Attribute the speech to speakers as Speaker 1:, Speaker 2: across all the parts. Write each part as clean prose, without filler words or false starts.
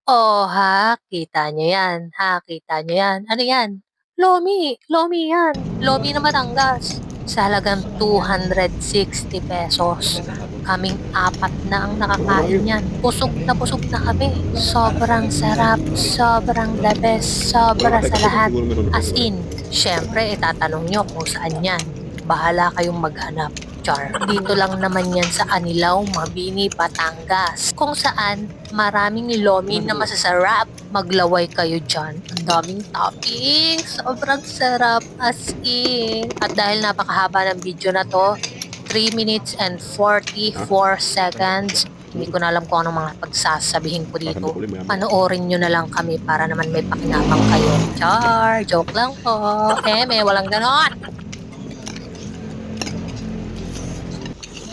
Speaker 1: Oh, ha, kita niyo 'yan, ha, kita niyo 'yan. Ano 'yan? Lomi, lomi 'yan, lomi na Batangas. Sa halagang ₱260. Kaming apat na ang
Speaker 2: Mura lang
Speaker 1: nakakain
Speaker 2: yun.
Speaker 1: niyan. Busog na kami. Sobrang sarap, sobrang the best,
Speaker 2: Wala
Speaker 1: sobra
Speaker 2: ka,
Speaker 1: sa
Speaker 2: teka,
Speaker 1: lahat.
Speaker 2: siguro meron
Speaker 1: As
Speaker 2: ako.
Speaker 1: in, siyempre itatanong niyo kung saan 'yan. Bahala kayong maghanap. Char. Dito lang naman yan sa Anilao, Mabini, Batangas. Kung saan maraming lomi na masasarap. Maglaway kayo dyan. Ang daming toppings. Sobrang sarap as in. At dahil napakahaba ng video na to, 3 minutes and
Speaker 2: Ha?
Speaker 1: 44 seconds. Hindi ko na alam kung anong mga pagsasabihin ko dito.
Speaker 2: Sasandok ulit maya maya.
Speaker 1: Panoorin nyo na lang kami para naman may pakinabang kayo. Char! Joke lang po. Walang ganon.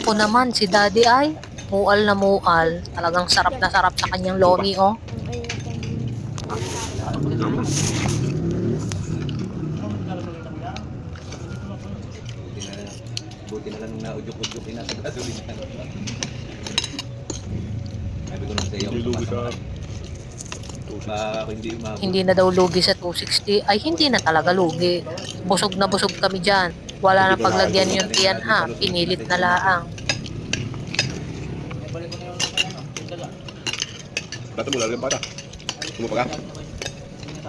Speaker 1: Ako naman, si Daddy ay mual na mual. Talagang sarap na sarap sa kanyang lomi, oh.
Speaker 3: Buti na lang naudyok-udyok na sa gasolina. Sabi ko na sa iyo,
Speaker 2: Hindi lugi sa...
Speaker 3: baka hindi umabot.
Speaker 1: Hindi na daw lugi sa 260. Ay, hindi na talaga lugi. Busog na busog kami dyan. Wala na paglagyan yung tiyan, ha. Pinilit na laang.
Speaker 2: Dati mo lalagyan bata. Sumupa ka?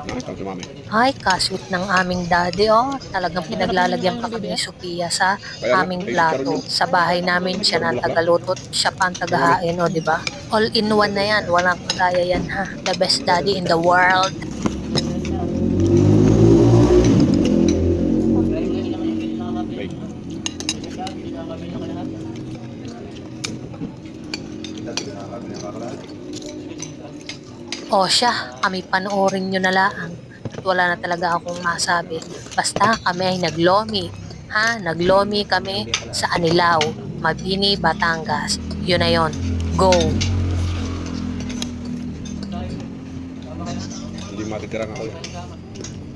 Speaker 2: Nakita ko si mami.
Speaker 1: Ay, kasweet ng aming daddy, oh. Talagang pinaglalagyan pa kami ni Sophia sa aming plato. Sa bahay namin siya na tagalutot, siya pa ang tagahain, oh, di ba? All in one na yan, walang kagaya yan, ha. The best daddy in the world.
Speaker 2: Okay.
Speaker 1: O siya, kami panoorin nyo na lang. At wala na talaga akong masabi. Basta kami ay naglomi. Ha? Naglomi kami sa Anilao, Mabini, Batangas. Yun na yun. Go!
Speaker 2: Hindi matitira nga ako yun.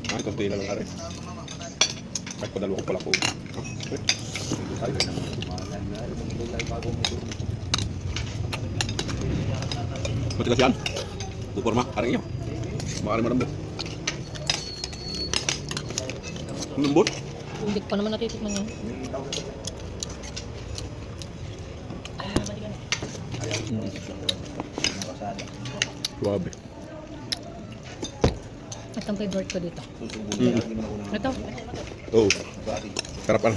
Speaker 2: Ah, konti na lang nga rin. Kahit pa dalawa ko pala ko. Ah, okay. Matigas yan. Puporma, karang iyo. Makarin marambot. Lambot?
Speaker 4: Hindi ko pa naman natitikman yun.
Speaker 2: Suabe.
Speaker 4: At ang favorite ko dito. Ito.
Speaker 2: Oo. Sarap ano.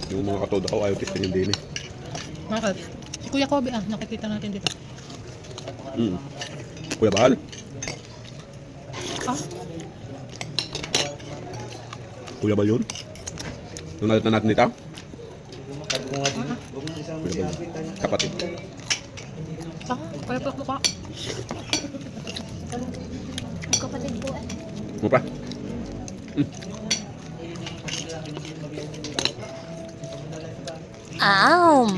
Speaker 2: Yung mga katoda ko ayaw testin yung din eh.
Speaker 4: Bakit? Si Kuya Kobe nakikita natin dito.
Speaker 2: Kuya Bahal.
Speaker 4: Ah?
Speaker 2: Kuya ba yun? Nung nakita natin dito? Kuya ba yun? Kapatid.
Speaker 4: Kaya pa mukha.
Speaker 5: Kapatid ko.
Speaker 2: Mo pa?
Speaker 1: Aum!